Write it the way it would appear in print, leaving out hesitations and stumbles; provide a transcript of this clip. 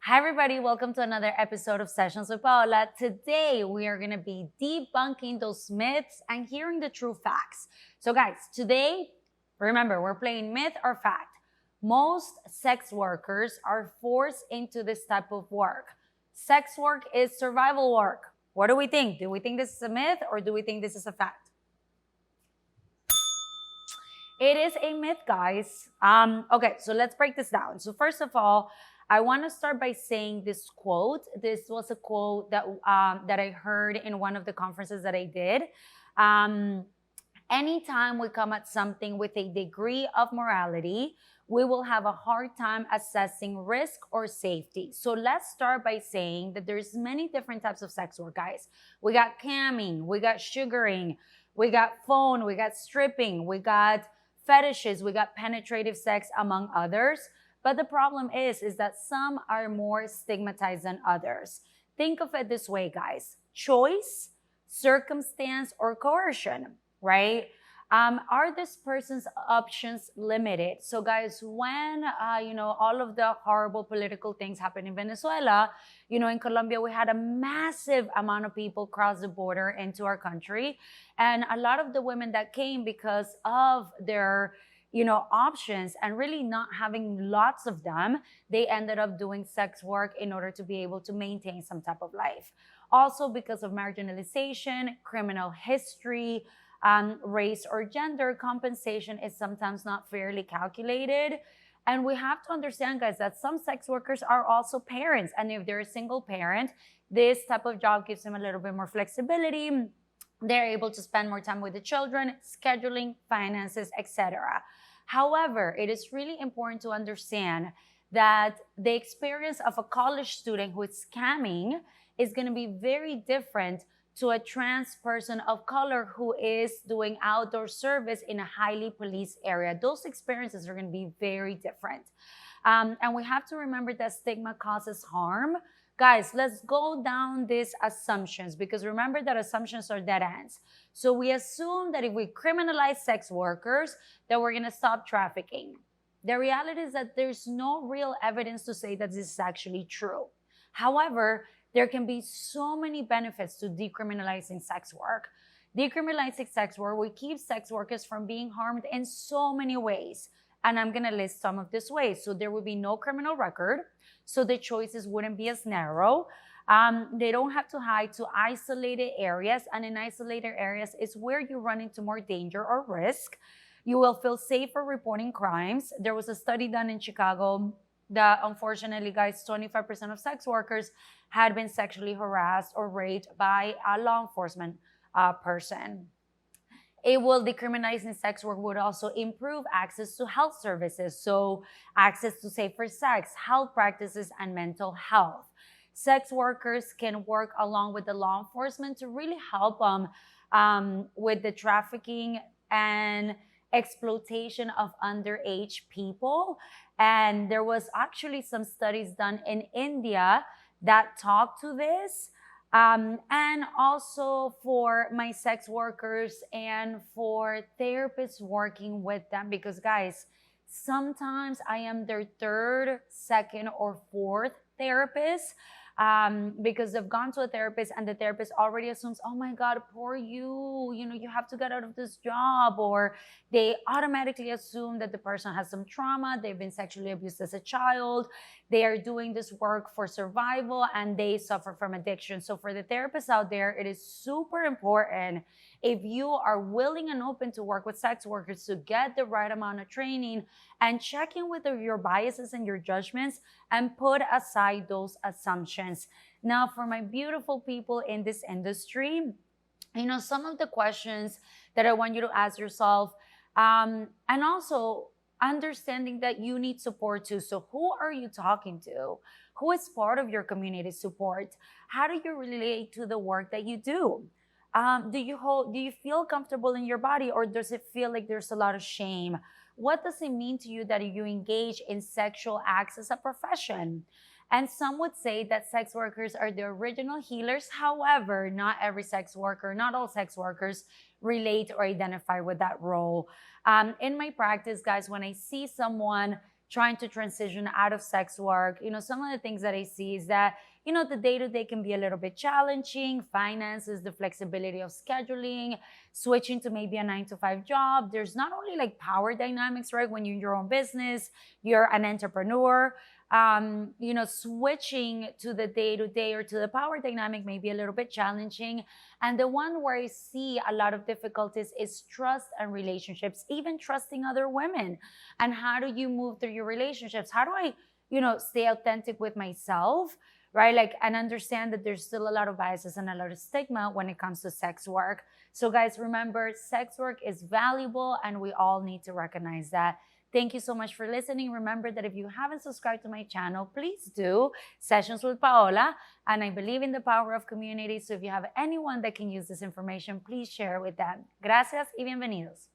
Hi, everybody. Welcome to another episode of Sessions with Paola. Today, we are going to be debunking those myths and hearing the true facts. So, guys, today, remember, we're playing myth or fact. Most sex workers are forced into this type of work. Sex work is survival work. What do we think? Do we think this is a myth or do we think this is a fact? It is a myth, guys. Okay, so let's break this down. So first of all, I want to start by saying this quote. This was a quote that I heard in one of the conferences that I did. Um, Anytime we come at something with a degree of morality, we will have a hard time assessing risk or safety. So let's start by saying that there's many different types of sex work, guys. We got camming, we got sugaring, we got phone, we got stripping, we got fetishes, we got penetrative sex, among others. But the problem is that some are more stigmatized than others. Think of it this way, guys. Choice, circumstance, or coercion, right? Are this person's options limited? So, guys, when all of the horrible political things happen in Venezuela, in Colombia we had a massive amount of people cross the border into our country, and a lot of the women that came because of their options and really not having lots of them, they ended up doing sex work in order to be able to maintain some type of life. Also, because of marginalization, criminal history, race or gender, compensation is sometimes not fairly calculated. And we have to understand, guys, that some sex workers are also parents. And if they're a single parent, this type of job gives them a little bit more flexibility. They're able to spend more time with the children, scheduling, finances, etc. However, it is really important to understand that the experience of a college student who is scamming is going to be very different to a trans person of color who is doing outdoor service in a highly policed area. Those experiences are going to be very different. And we have to remember that stigma causes harm. Guys, let's go down these assumptions, because remember that assumptions are dead ends. So we assume that if we criminalize sex workers, that we're going to stop trafficking. The reality is that there's no real evidence to say that this is actually true. However, there can be so many benefits to decriminalizing sex work. Decriminalizing sex work will keep sex workers from being harmed in so many ways. And I'm going to list some of these ways. So there would be no criminal record. So the choices wouldn't be as narrow. They don't have to hide to isolated areas. And in isolated areas is where you run into more danger or risk. You will feel safer reporting crimes. There was a study done in Chicago that, unfortunately, guys, 25% of sex workers had been sexually harassed or raped by a law enforcement person. It will decriminalizing sex work would also improve access to health services, so access to safer sex, health practices, and mental health. Sex workers can work along with the law enforcement to really help them with the trafficking and exploitation of underage people. And there was actually some studies done in India that talk to this. And also for my sex workers and for therapists working with them, because guys, sometimes I am their third, second, or fourth therapist. Because they've gone to a therapist and the therapist already assumes, oh my God, poor you, you have to get out of this job. Or they automatically assume that the person has some trauma, they've been sexually abused as a child, they are doing this work for survival, and they suffer from addiction. So for the therapists out there, it is super important, if you are willing and open to work with sex workers, to get the right amount of training and check in with your biases and your judgments and put aside those assumptions. Now, for my beautiful people in this industry, some of the questions that I want you to ask yourself, and also understanding that you need support too. So who are you talking to? Who is part of your community support? How do you relate to the work that you do? Do you feel comfortable in your body, or does it feel like there's a lot of shame? What does it mean to you that you engage in sexual acts as a profession? And some would say that sex workers are the original healers. However, not every sex worker, not all sex workers relate or identify with that role. In my practice, guys, when I see someone trying to transition out of sex work, some of the things that I see is that, the day-to-day can be a little bit challenging. Finances, the flexibility of scheduling, switching to maybe a 9 to 5 job. There's not only like power dynamics, right? When you're in your own business, you're an entrepreneur, switching to the day-to-day or to the power dynamic may be a little bit challenging. And the one where I see a lot of difficulties is trust and relationships, even trusting other women. And how do you move through your relationships? How do I, stay authentic with myself, right? Like, and understand that there's still a lot of biases and a lot of stigma when it comes to sex work. So guys, remember, sex work is valuable and we all need to recognize that. Thank you so much for listening. Remember that if you haven't subscribed to my channel, please do. Sessions with Paola. And I believe in the power of community. So if you have anyone that can use this information, please share it with them. Gracias y bienvenidos.